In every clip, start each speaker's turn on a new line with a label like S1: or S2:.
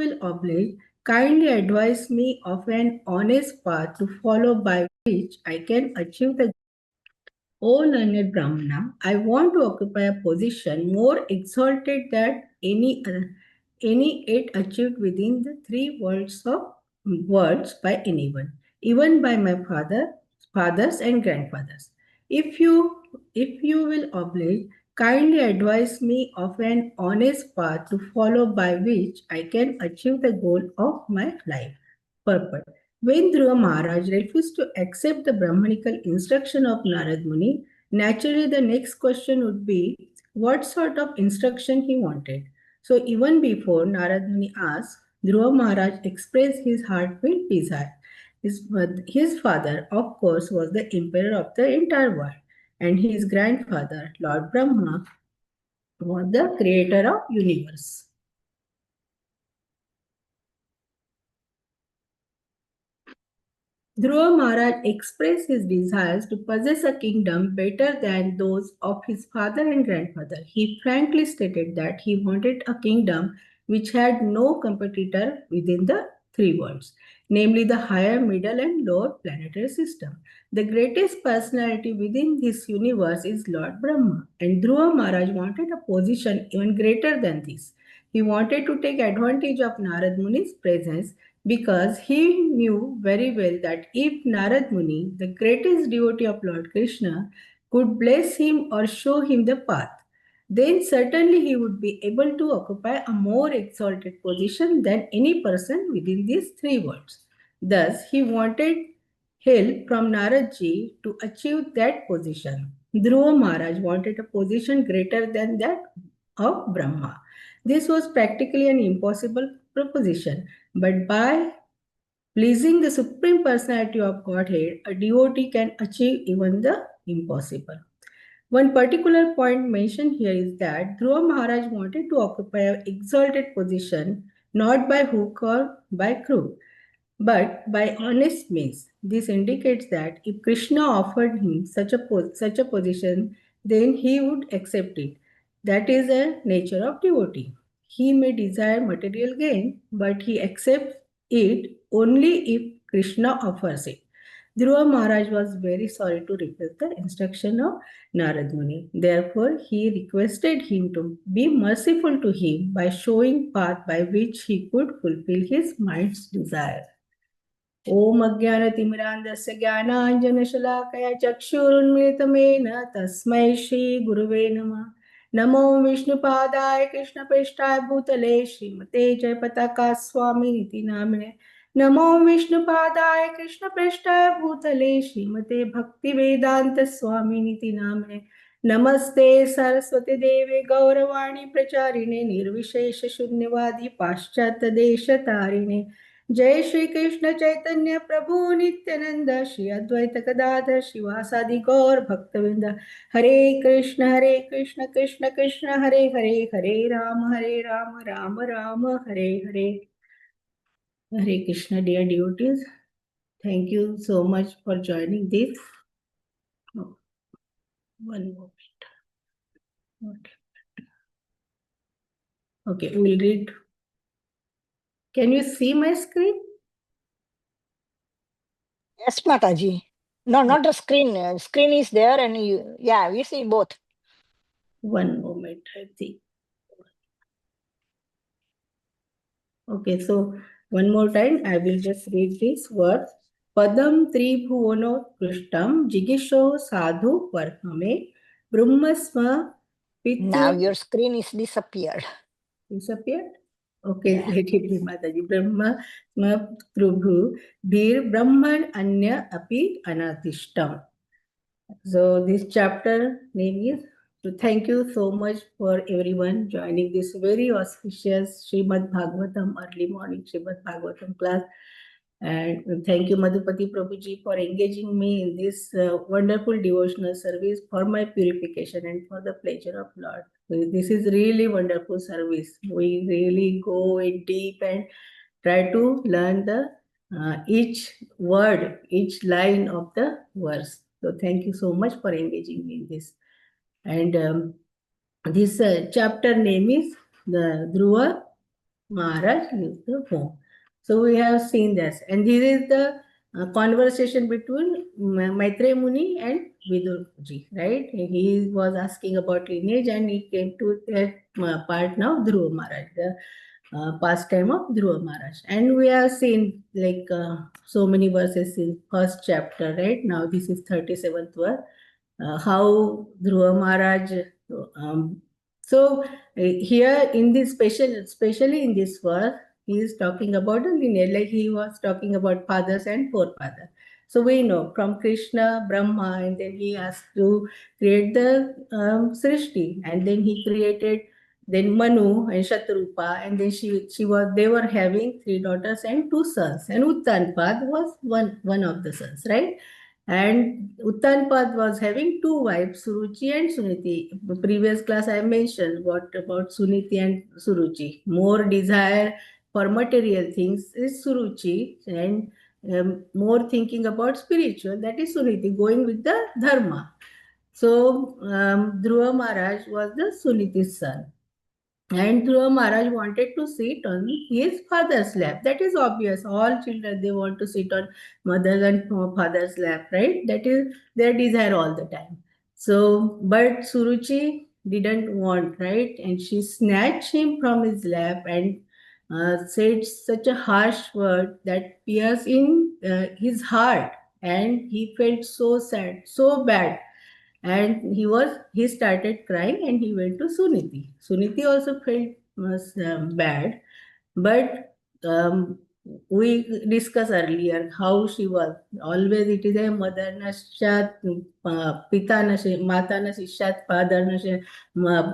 S1: will oblige, kindly advise me of an honest path to follow by which I can achieve the. O learned Brahmana, I want to occupy a position more exalted than any yet achieved within the three worlds by anyone, even by my fathers and grandfathers. If you if you will oblige, kindly advise me of an honest path to follow by which I can achieve the goal of my life purpose. When Dhruva Maharaj refused to accept the Brahmanical instruction of Narad Muni, naturally the next question would be what sort of instruction he wanted. So even before Narad Muni asked, Dhruva Maharaj expressed his heartfelt desire. His father, of course, was the emperor of the entire world, and his grandfather, Lord Brahma, was the creator of universe. Dhruva Maharaj expressed his desires to possess a kingdom better than those of his father and grandfather. He frankly stated that he wanted a kingdom which had no competitor within the three worlds, namely the higher, middle, and lower planetary system. The greatest personality within this universe is Lord Brahma, and Dhruva Maharaj wanted a position even greater than this. He wanted to take advantage of Narad Muni's presence because he knew very well that if Narad Muni, the greatest devotee of Lord Krishna, could bless him or show him the path, then certainly he would be able to occupy a more exalted position than any person within these three worlds. Thus, he wanted help from Naradji to achieve that position. Dhruva Maharaj wanted a position greater than that of Brahma. This was practically an impossible proposition, but by pleasing the Supreme Personality of Godhead, a devotee can achieve even the impossible. One particular point mentioned here is that Dhruva Maharaj wanted to occupy an exalted position not by hook or by crook, but by honest means. This indicates that if Krishna offered him such a position, then he would accept it. That is the nature of devotee. He may desire material gain, but he accepts it only if Krishna offers it. Dhruva Maharaj was very sorry to refuse the instruction of Narad Muni. Therefore, he requested him to be merciful to him by showing path by which he could fulfill his mind's desire. ओम अज्ञानतिमिरान्धस्य ज्ञानाञ्जनशलाकया चक्षुरुन्मिलितमेन तस्मै श्रीगुरुवे नमः. नमो विष्णुपादाय कृष्णप्रेष्ठाय भूतले श्रीमते जयपताका स्वामिनिति नामिने. नमो विष्णुपादाय कृष्णप्रेष्ठाय भूतले श्रीमते भक्तिवेदांत स्वामिनिति नामिने. नमस्ते सरस्वती देवे गौरवाणी प्रचारिणे निर्विशेष शून्यवादी पाश्चात्य देश तारिणे. जय श्री कृष्ण चैतन्य प्रभु नित्यानंद श्री अद्वैत गदाधर शिवासादि गौर भक्तवृंद. हरे कृष्ण कृष्ण कृष्ण हरे हरे, हरे Ram Ram Ram Hare Hare. Hare Krishna, dear devotees. Thank you so much for joining this. Oh, one moment. Okay, we'll read. Can you see my screen?
S2: Yes, Mataji. No, not the screen. Screen is there and we see both.
S1: One moment, I think. Okay, so one more time, I will just read this word. Padam tribhuvono krishtam jigisho sadhu varhame brahmasma pitru.
S2: Now your screen is disappeared.
S1: Disappeared? Okay, let it be, Mataji. Brahmasma prabhu bhir brahman anya api anatishtam. So this chapter name is. So thank you so much for everyone joining this very auspicious Shreemad Bhagavatam early morning Shreemad Bhagavatam class. And thank you, Madhupati Prabhuji, for engaging me in this wonderful devotional service for my purification and for the pleasure of Lord. So this is really wonderful service. We really go in deep and try to learn the each word, each line of the verse. So thank you so much for engaging me in this. And this chapter name is the Dhruva Maharaj leaves the home. So we have seen this, and this is the conversation between Maitreya Muni and Vidurji, right? He was asking about lineage, and he came to that part now, Dhruva Maharaj, the pastime of Dhruva Maharaj. And we have seen like so many verses in first chapter, right? Now this is 37th verse. How Dhruva Maharaj. Um, so here in this especially in this verse, he is talking about the lineage, like he was talking about fathers and forefathers. So we know from Krishna, Brahma, and then he has to create the Srishti, and then he created then Manu and Shatrupa, and then she was they were having three daughters and two sons, and Uttanpad was one of the sons, right? And Uttanpad was having two wives, Suruchi and Suniti. The previous class I mentioned what about Suniti and Suruchi. More desire for material things is Suruchi, and more thinking about spiritual, that is Suniti, going with the dharma. So Dhruva Maharaj was the Suniti's son. And Dhruva Maharaj wanted to sit on his father's lap. That is obvious. All children, they want to sit on mother's and father's lap, right? That is their desire all the time. So, but Suruchi didn't want, right? And she snatched him from his lap and said such a harsh word that pierced in his heart. And he felt so sad, so bad, and he started crying, and he went to Suniti. Suniti also felt bad, but we discussed earlier how she was always. It is a mother nashat, pita nashat, mata nashat, father nashat,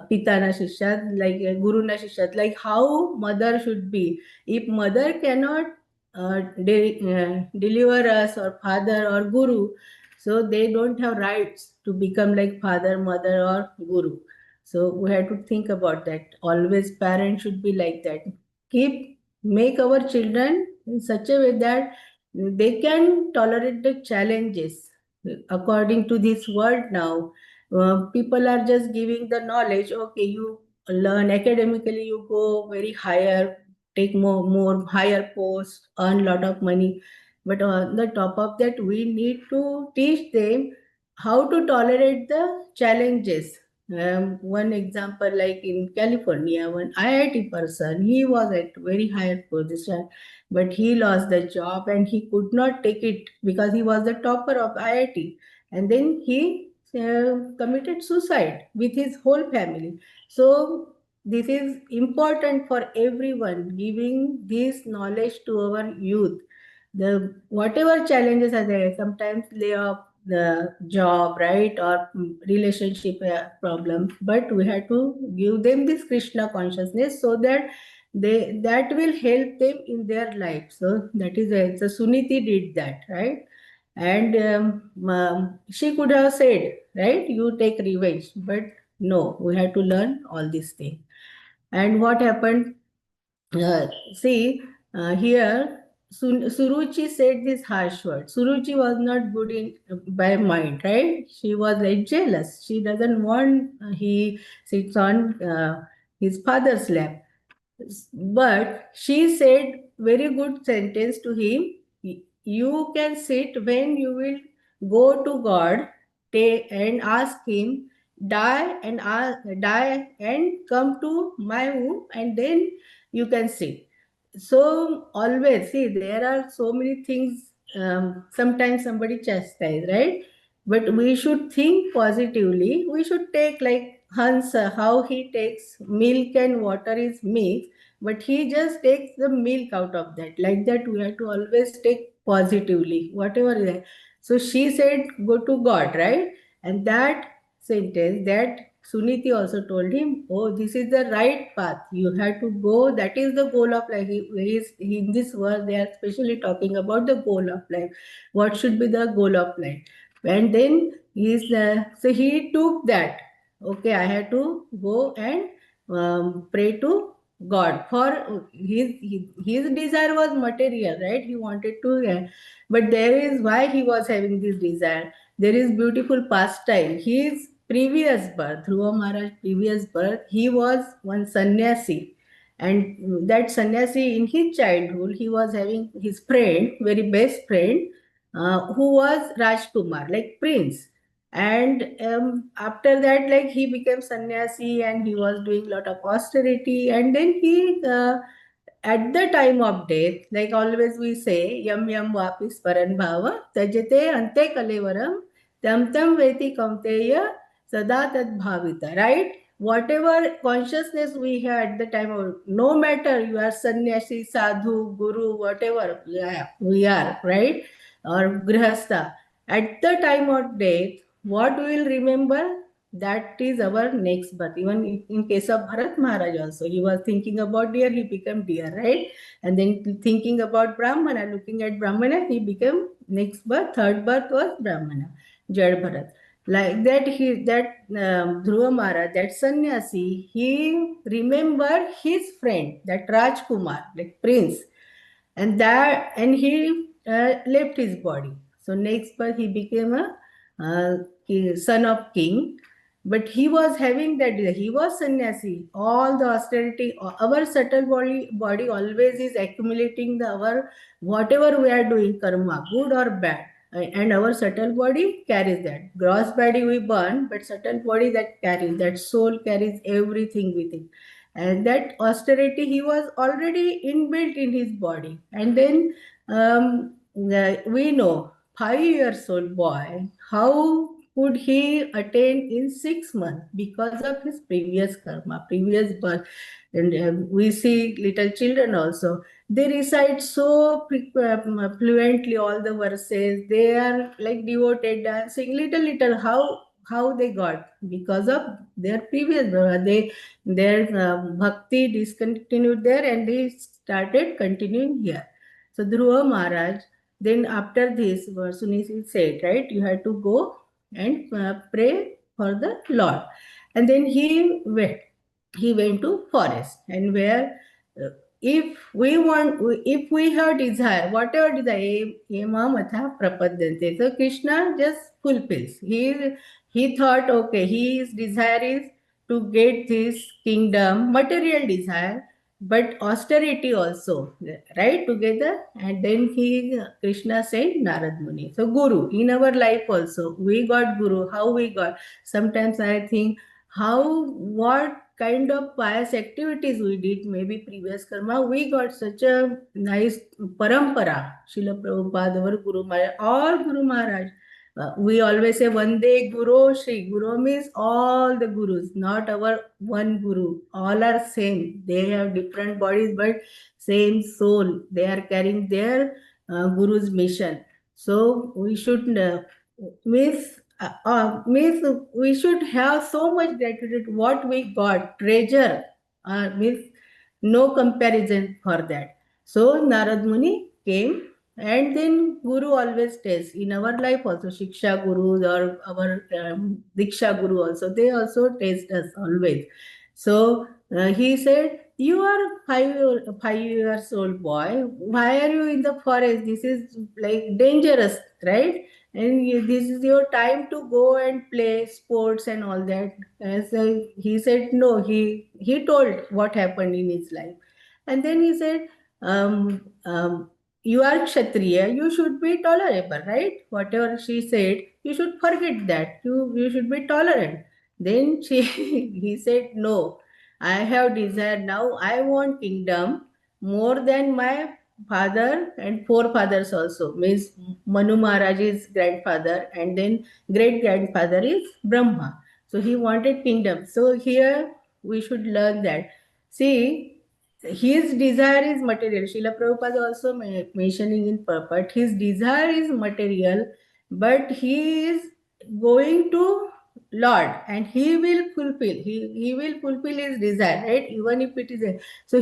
S1: pita nashat, like a guru nashat, like how mother should be. If mother cannot deliver us, or father or guru, so they don't have rights to become like father, mother, or guru. So we have to think about that. Always parents should be like that. Keep make our children in such a way that they can tolerate the challenges. According to this world now, people are just giving the knowledge. Okay, you learn academically, you go very higher, take more higher post, earn lot of money. But on the top of that, we need to teach them how to tolerate the challenges. One example, like in California, one IIT person, he was at very higher position, but he lost the job and he could not take it because he was the topper of IIT, and then he committed suicide with his whole family. So this is important for everyone, giving this knowledge to our youth. The whatever challenges are there, sometimes layoff, the job, right, or relationship problems, but we have to give them this Krishna consciousness so that that will help them in their life. So that is it. So Suniti did that, right? And she could have said, right, you take revenge, but no, we have to learn all these things. And what happened, see, here Suruchi said this harsh word. Suruchi was not good in by mind, right? She was like jealous. She doesn't want he sits on his father's lap. But she said very good sentence to him. You can sit when you will go to God and ask him, die and come to my womb, and then you can sit. So always see there are so many things. Sometimes somebody chastise, right? But we should think positively. We should take like Hans, how he takes milk and water is mixed, but he just takes the milk out of that. Like that, we have to always take positively, whatever is there. So she said, go to God, right? And that sentence, that Suniti also told him, oh, this is the right path. You have to go. That is the goal of life. In this verse, they are especially talking about the goal of life. What should be the goal of life? And then so he took that. Okay, I had to go and pray to God for his desire was material, right? He wanted to, but there is why he was having this desire. There is beautiful pastime. His previous birth, Dhruva Maharaj previous birth, he was one sannyasi, And that sannyasi, in his childhood, he was having his friend, very best friend, who was Rajkumar, like prince. And after that, like he became sannyasi and he was doing lot of austerity. And then he at the time of death, like always we say, yam yam vapis paran bhava, tajate ante kalevaram, tam tam veti kamteya, sada tad bhavita, right? Whatever consciousness we had at the time of, no matter you are sannyasi, sadhu, guru, whatever we are, right? Or grihastha, at the time of death, what we will remember? That is our next birth. Even in case of Bharat Maharaj also, he was thinking about deer, he became deer, right? And then thinking about Brahmana, looking at Brahmana, he became next birth, third birth was Brahmana, Jad Bharat. Like that, Dhruva Maharaj, that sannyasi, he remembered his friend, that Rajkumar, like prince, and he left his body. So next birth he became a son of king, but he was having that, he was sannyasi. All the austerity, our subtle body always is accumulating the our whatever we are doing karma, good or bad. And our subtle body carries that. Gross body we burn, but subtle body that carries, that soul carries everything with it. And that austerity he was already inbuilt in his body. And then we know 5 years old boy, how could he attain in 6 months because of his previous karma, previous birth. And we see little children also, they recite so fluently all the verses, they are like devoted, dancing little how they got because of their previous birth. Their bhakti discontinued there and they started continuing here. So Dhruva Maharaj, then after this, Sunisi said, right, you have to go and pray for the Lord. And then he went to forest, and where uh, if we have desire, whatever desire, matha prapadyante, so Krishna just fulfills. He thought, okay, his desire is to get this kingdom, material desire, but austerity also, right, together. And then Krishna said Narad Muni. So Guru in our life also, we got Guru. How we got? Sometimes I think, how, what kind of pious activities we did, maybe previous karma, we got such a nice parampara. Srila Prabhupada, our Guru Maharaj, all Guru Maharaj. We always say Vande Guru Shri. Guru means all the gurus, not our one guru. All are same. They have different bodies, but same soul. They are carrying their guru's mission. So we should means we should have so much gratitude what we got, treasure, means no comparison for that. So Narad Muni came, and then Guru always tells in our life also, Shiksha Gurus or our Diksha Guru also, they also test us always. So he said, you are 5 years old boy, why are you in the forest? This is like dangerous, right? And this is your time to go and play sports and all that. As he said, no, he told what happened in his life. And then he said, you are Kshatriya, you should be tolerable, right? Whatever she said, you should forget that. You should be tolerant. Then he said, no, I have desire now. I want kingdom more than my father and forefathers also. Means Manu Maharaj's grandfather, and then great grandfather is Brahma. So he wanted kingdom. So here we should learn that. See, his desire is material. Srila Prabhupada also mentioning in purport, his desire is material, but he is going to Lord and he will fulfill. He will fulfill his desire, right? Even if it is a, so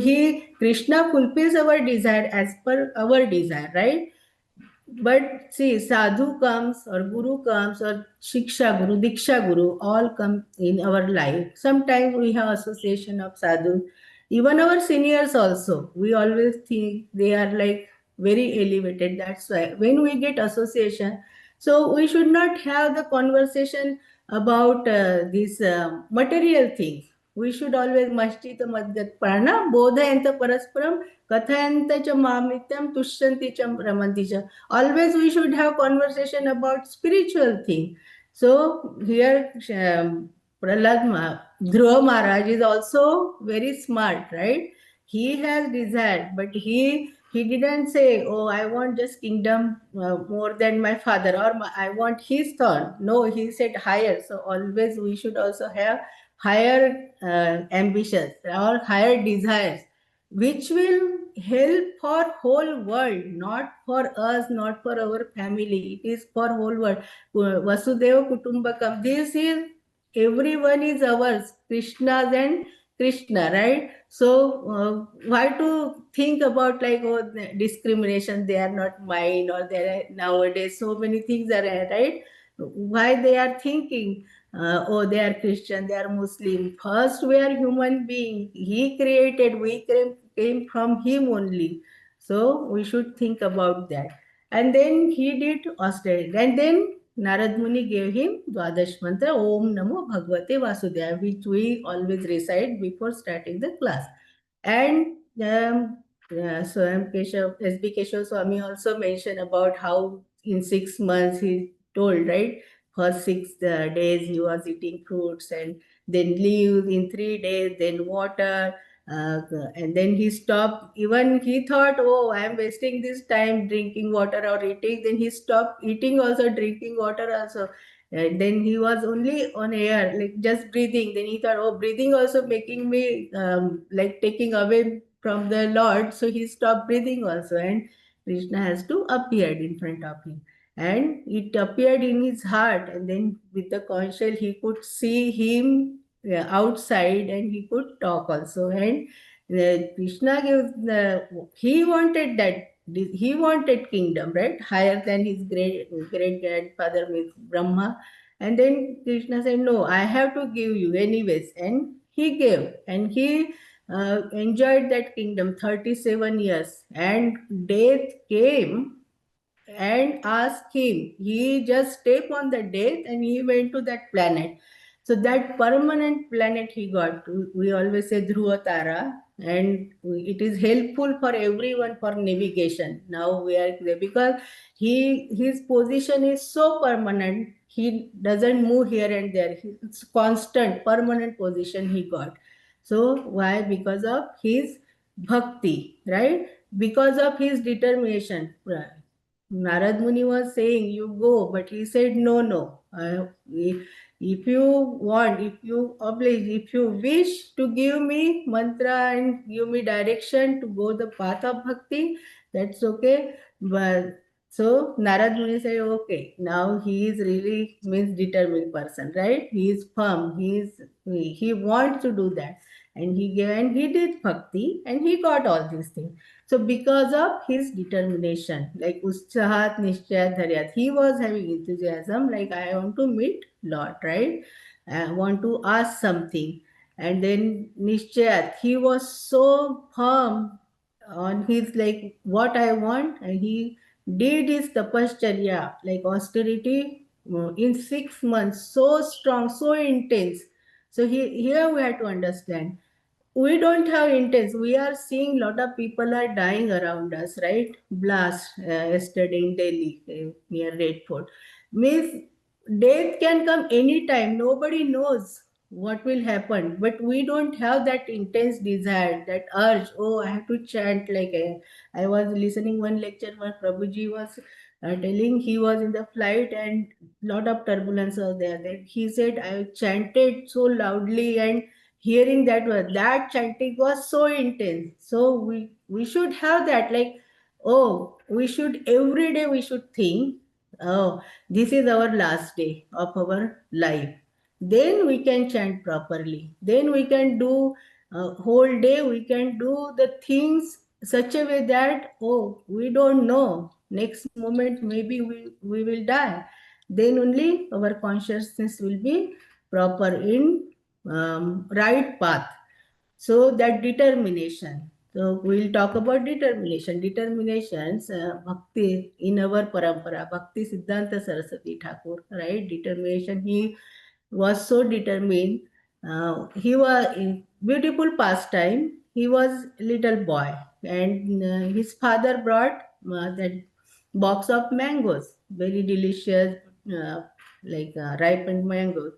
S1: Krishna fulfills our desire as per our desire, right? But see, sadhu comes or guru comes or shiksha guru, diksha guru, all come in our life. Sometimes we have association of sadhu. Even our seniors also, we always think they are like very elevated. That's why when we get association, so we should not have the conversation about these material things. we should always mashchita madhyat prana bodhayanta parasparam kathayanta cha mamityam tushyanti cha ramanti cha. Always we should have conversation about spiritual thing. So here Prahlad Dhruva Maharaj is also very smart, right? He has desire, but he didn't say, "Oh, I want just kingdom more than my father," or "I want his throne." No, he said higher. So always we should also have higher ambitions or higher desires, which will help for whole world, not for us, not for our family. It is for whole world. Vasudeva Kutumbakam. This is everyone is ours. Krishna's and Krishna, right? So why to think about like, oh, discrimination? They are not mine, or there are nowadays so many things are right. Why they are thinking? Oh, they are Christian, they are Muslim. First, we are human being. He created, we came from Him only. So we should think about that. And then he did Australia. And then Narad Muni gave him Dwadash Mantra, Om Namo Bhagavate Vasudevaya, which we always recite before starting the class. And Swayam Keshav, S.B. Keshav Swami also mentioned about how in 6 months he told, right? For 6 days he was eating fruits and then leaves in 3 days, then water. And then he stopped. Even he thought, oh, I am wasting this time drinking water or eating. Then he stopped eating also, drinking water also. And then he was only on air, like just breathing. Then he thought, oh, breathing also making me like taking away from the Lord. So he stopped breathing also. And Krishna has to appear in front of him. And it appeared in his heart. And then with the conscience, he could see him outside and he could talk also. And Krishna gives he wanted that. He wanted kingdom, right? Higher than his great grandfather, means Brahma. And then Krishna said, "No, I have to give you anyways." And he gave, and he enjoyed that kingdom 37 years. And death came and asked him. He just stepped on the death and he went to that planet. So that permanent planet he got. We always say Dhruva Tara, and it is helpful for everyone for navigation. Now we are there because his position is so permanent. He doesn't move here and there. It's constant, permanent position he got. So why? Because of his bhakti, right? Because of his determination. Narad Muni was saying, "You go," but he said, "No, no. If you want, if you oblige, if you wish to give me mantra and give me direction to go the path of bhakti, that's okay." But so Narad Muni said, "Okay, now he is really means determined person, right? He is firm. He wants to do that, and he gave and he did bhakti and he got all these things." So because of his determination, like Utsahat Nishchayat Dharyat, he was having enthusiasm, like I want to meet Lord, right? I want to ask something. And then Nishchayat, he was so firm on his like what I want, and he did his tapashcharya, like austerity, in 6 months, so strong, so intense. So here we have to understand we don't have intense. We are seeing lot of people are dying around us, right? Blast yesterday in Delhi near Red Fort. Means death can come anytime. Nobody knows what will happen, but we don't have that intense desire, that urge. Oh, I have to chant like I was listening one lecture where Prabhuji was telling he was in the flight and lot of turbulence was there. That he said I chanted so loudly and hearing that word, that chanting was so intense. So we should have that, like, oh, we should every day we should think, oh, this is our last day of our life. Then we can chant properly. Then we can do whole day. We can do the things such a way that, oh, we don't know next moment maybe we will die. Then only our consciousness will be proper in right path. So that determination. So we'll talk about determination. Determinations, bhakti in our parampara, Bhakti Siddhanta Saraswati Thakur, right? Determination. He was so determined. He was in beautiful pastime. He was little boy, and his father brought that box of mangoes, very delicious, uh, ripened mangoes.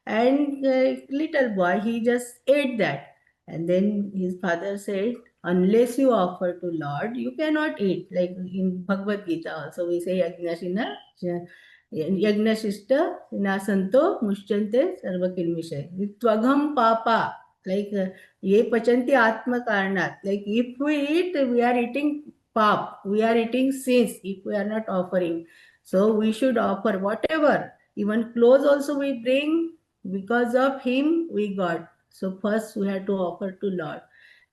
S1: And little boy, he just ate that. And then his father said, unless you offer to Lord, you cannot eat. Like in Bhagavad Gita also, we say, Yagnashina, Yagnashishta, Nasanto, Mushchante, Sarva Kilmishay. Tvagam Papa, like Ye Pachanti Atma Karanat. Like if we eat, we are eating pap, we are eating sins if we are not offering. So we should offer whatever. Even clothes also we bring, because of him we got. So first we have to offer to Lord.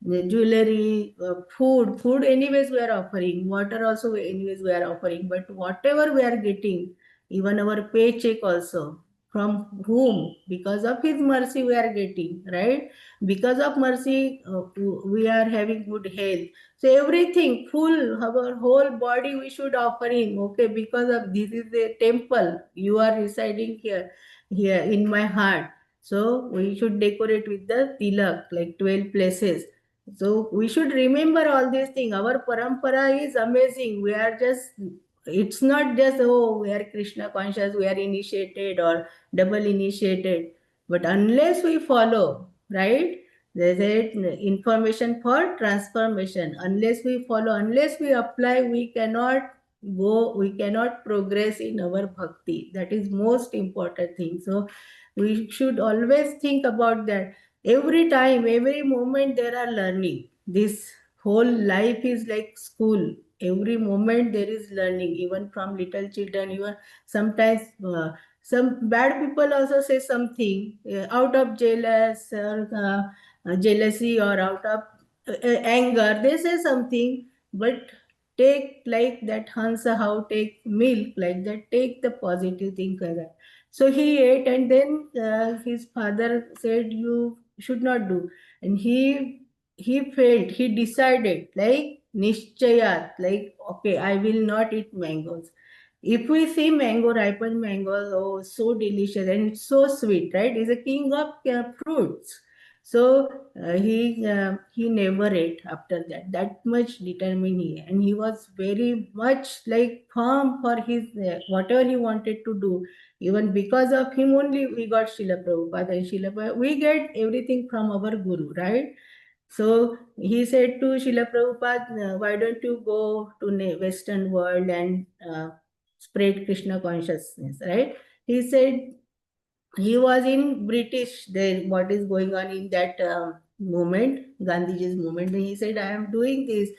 S1: The jewelry, food anyways we are offering. Water also anyways we are offering. But whatever we are getting, even our paycheck also, from whom? Because of his mercy we are getting, right? Because of mercy we are having good health. So everything, full, our whole body we should offer him. Okay, because of this is a temple. You are residing here in my heart. So we should decorate with the tilak, like 12 places. So we should remember all these things. Our parampara is amazing. We are just, it's not just, oh, we are Krishna conscious, we are initiated or double initiated. But unless we follow, right? There's a information for transformation. Unless we follow, unless we apply, we cannot go, we cannot progress in our bhakti. That is most important thing. So we should always think about that. Every time, every moment there are learning. This whole life is like school. Every moment there is learning, even from little children. Even sometimes some bad people also say something out of jealousy or out of anger. They say something, but take like that Hansa how take milk like that. Take the positive thing like that. So he ate, and then his father said, "You should not do." And he felt, he decided, like Nishchayat, like okay, I will not eat mangoes. If we see mango, ripened mangoes, oh, so delicious and it's so sweet, right? He's a king of fruits. So he never ate after that. That much determined he, and he was very much like firm for his whatever he wanted to do. Even because of him only we got Srila Prabhupada and Srila Prabhupada. We get everything from our Guru, right? So he said to Srila Prabhupada, why don't you go to Western world and spread Krishna consciousness, right? He said, he was in British, there what is going on in that movement, Gandhiji's movement. And he said, I am doing this.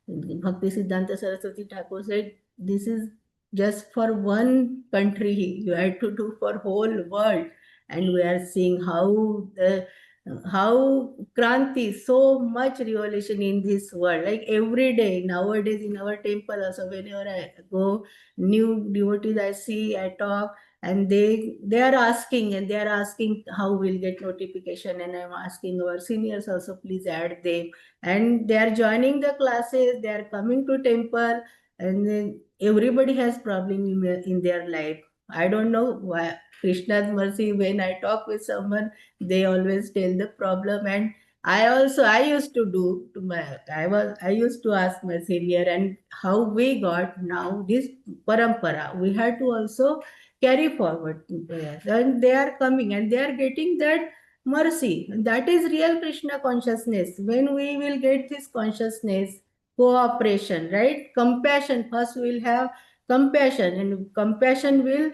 S1: Bhakti Siddhanta Saraswati Thakur said, this is just for one country, you have to do for whole world. And we are seeing how Kranti, so much revolution in this world. Like every day, nowadays in our temple also, whenever I go, new devotees I see, I talk, and they are asking, and they are asking how we'll get notification. And I'm asking our seniors also, please add them. And they are joining the classes, they are coming to temple, and then everybody has problem in their life. I don't know why. Krishna's mercy, when I talk with someone, they always tell the problem. And I used to do to my, I used to ask my senior, and how we got now this parampara we had to also carry forward. And they are coming and they are getting that mercy. That is real Krishna consciousness. When we will get this consciousness, cooperation, right? Compassion. First, we will have compassion, and compassion will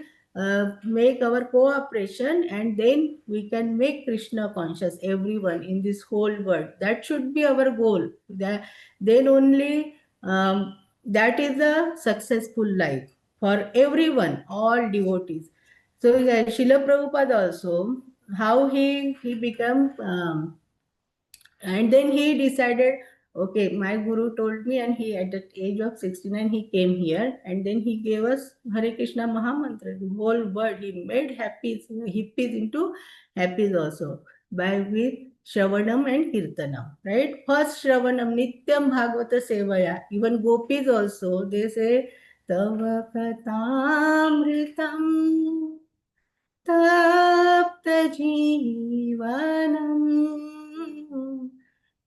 S1: make our cooperation, and then we can make Krishna conscious, everyone in this whole world. That should be our goal. Then only that is a successful life for everyone, all devotees. So Srila Prabhupada also, how he became, and then he decided, okay, my guru told me, and he at the age of 69, he came here, and then he gave us Hare Krishna Mahamantra, the whole world. He made hippies into happies also, by with Shravanam and Kirtanam, right? First Shravanam, Nityam Bhagavata Sevaya. Even gopis also, they say, Tava Katamritam तप्तजीवनम्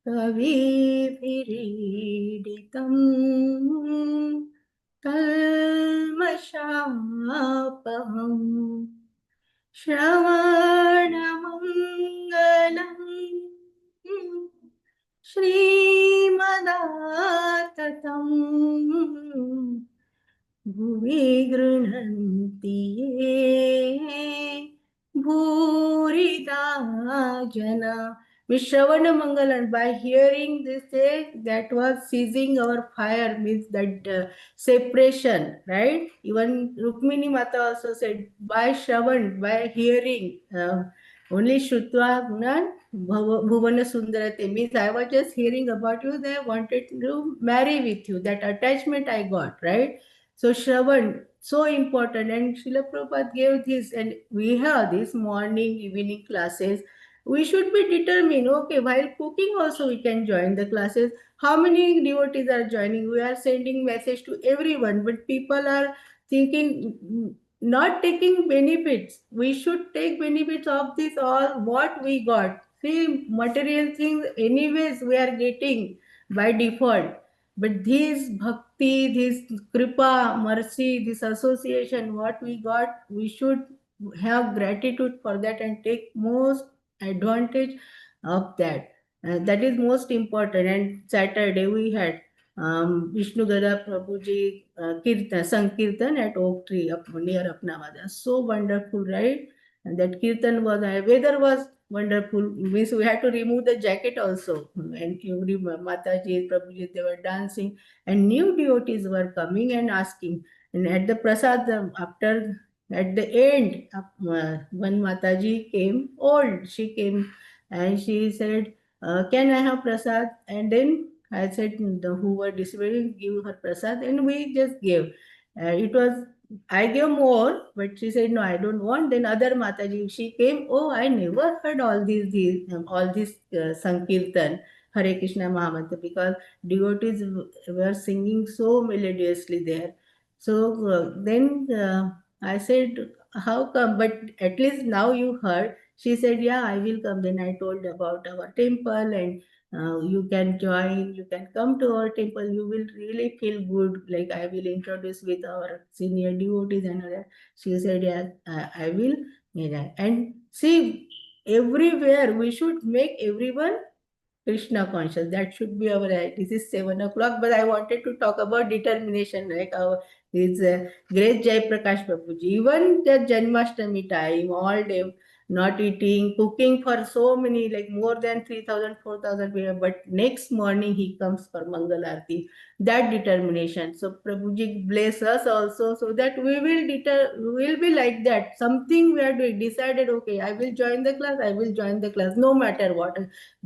S1: कविभिरीडितम् कल्मषापहम् श्रवणमङ्गलम् श्रीमदाततम् भुवि गृह्णन्ति ये भूरिदा जना. With Shravana Mangal, and by hearing this say that was ceasing our fire, means that separation, right? Even Rukmini Mata also said by Shravan, by hearing, only Shutva Gunan Bhuvana Sundarate, means I was just hearing about you, they wanted to marry with you, that attachment I got, right? So Shravan, so important. And Srila Prabhupada gave this, and we have this morning, evening classes. We should be determined, okay, while cooking also we can join the classes. How many devotees are joining? We are sending message to everyone, but people are thinking, not taking benefits. We should take benefits of this all what we got. See, material things anyways we are getting by default. But this bhakti, this kripa, mercy, this association, what we got, we should have gratitude for that and take most advantage of that. That is most important. And Saturday we had Vishnu Gada Prabhuji Kirtan, Sankirtan at Oak Tree up near Apnavada. So wonderful, right? And that Kirtan was, weather was wonderful. Means we had to remove the jacket also. And every Mataji, Prabhuji, they were dancing. And new devotees were coming and asking. And at the prasad, after, at the end, when Mataji came, old, she came and she said, can I have prasad? And then I said, the who were distributing, give her prasad. And we just gave. It was I gave more, but she said, no, I don't want. Then other Mataji, she came, oh, I never heard all these Sankirtan, Hare Krishna Mahamantra, because devotees were singing so melodiously there. So then I said, how come? But at least now you heard. She said, yeah, I will come. Then I told about our temple, and you can join, you can come to our temple, you will really feel good, like I will introduce with our senior devotees and all that. She said, yeah, I will. Yeah. And see, everywhere we should make everyone Krishna conscious. That should be our. This is 7 o'clock, but I wanted to talk about determination, like our this great Jai Prakash Prabhuji. Even the Janmashtami time, all day, not eating, cooking for so many, like more than 3,000, 4,000 people. But next morning he comes for Mangal Aarti. That determination. So Prabhuji bless us also, so that we will be like that. Something we are doing, decided, okay, I will join the class, I will join the class, no matter what,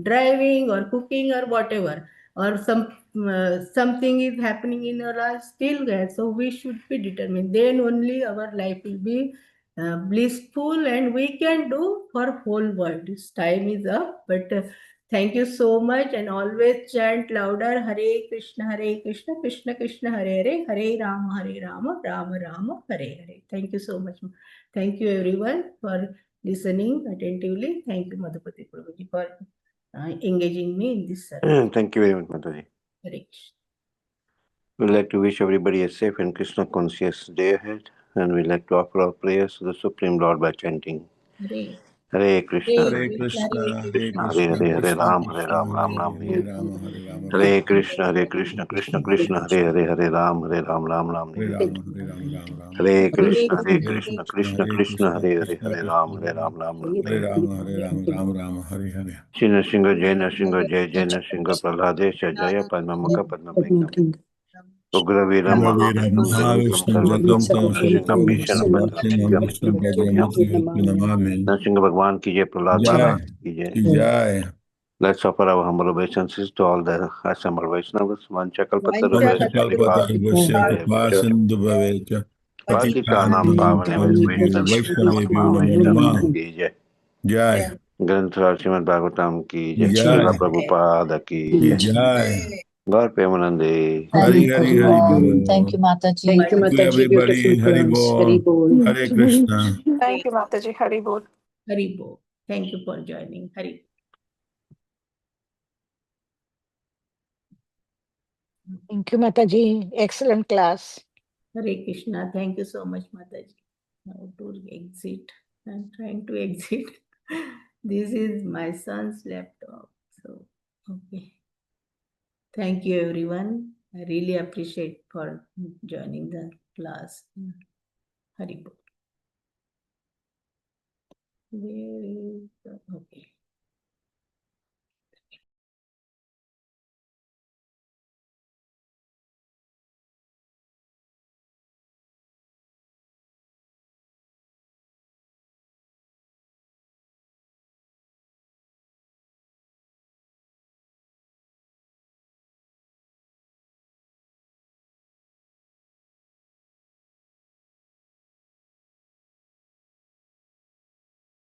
S1: driving or cooking or whatever, or something is happening in our life, still there. So we should be determined, then only our life will be blissful, and we can do for whole world. This time is up, but thank you so much, and always chant louder, Hare Krishna, Krishna Krishna, Hare Hare, Hare Rama, Rama Rama, Hare Hare. Thank you so much. Thank you everyone for listening attentively. Thank you Madhupati Prabhuji for engaging me in this service.
S3: Thank you very much, Mataji.
S1: Hare Krishna.
S3: We'd like to wish everybody a safe and Krishna conscious day ahead, and we'd like to offer our prayers to the Supreme Lord by chanting
S1: Hare
S3: Hare Krishna,
S4: Hare Krishna, Hare
S3: Krishna,
S4: Krishna,
S3: Hare Hare,
S4: Krishna
S3: Ram, Hare
S4: Krishna,
S3: Ram,
S4: Hare
S3: Ram Ram,
S4: Hare,
S3: Hare
S4: Hare Rama,
S3: Hare Krishna, Krishna Krishna, Hare Hare, Hare Ram, Hare Ram, Ram Ram,
S4: Hare
S3: Hare
S4: Rama, Hare Rama, Rama Rama,
S3: Hare Krishna,
S4: Hare Krishna,
S3: Krishna
S4: Hare
S3: Krishna,
S4: Krishna,
S3: Hare Hare,
S4: Krishna
S3: Hare
S4: Krishna,
S3: Ram, Hare Ram, Ram Ram,
S4: Hare Rama, Hare Rama, Rama Rama, Hare Hare.
S3: Shina Singha Jai Nrsinga Jai Jai Nrsinga Prahlades Jaya Padma Mukha Padma Bhiktam Ugra Veera
S4: Ugraveera
S3: Mahavishnu Sarvaduram
S4: Mahavishnu
S3: Sarvatam
S4: Jatam
S3: Nrsingham
S4: Sarvatam
S3: Bhishana Padam
S4: Narasimham
S3: Devyam
S4: Vishnu
S3: Devyam
S4: Padram
S3: Devyam
S4: Namami.
S3: Nrsinga Bhagwan ki Jai Prahlad
S4: Jai,
S3: Maharaj ki Jai.
S4: Jai.
S3: Let's offer our humble obeisances to all the assembled Vaishnavas. Vanchakalpatarubhasya Kripa
S4: Vanchakalpatarubhasya Kripa
S3: Sindhubhaya
S4: Sindhuvavekya
S3: Patitanam
S4: Patitanam
S3: Pavanebhyo
S4: Vaishnavebhyo
S3: Vaishnava
S4: Namo
S3: Vaishnava
S4: Nama.
S3: ki Jai.
S4: Jai,
S3: ग्रंथ Shrimad Bhagavatam ki Jai.
S4: Jai,
S3: Srila Prabhupada ki Jai.
S4: Jai.
S3: Gaur Premanande.
S4: Hari Hari Hari Bol.
S2: Thank you, Mataji.
S5: Thank you,
S4: Thank you,
S5: Mataji.
S4: everybody.
S5: Beautiful
S4: Hari
S5: poems. Hari
S4: Bol.
S5: Bol.
S4: Hare Krishna.
S6: Thank you, Mataji. Hari Bol.
S1: Haribo. Thank you for joining. Hari.
S2: Thank you, Mataji. Excellent class.
S1: Hare Krishna. Thank you so much, Mataji. Now to exit. I'm trying to exit. This is my son's laptop. So, okay. Thank you, everyone. I really appreciate for joining the class. Haribo. Where is the, okay.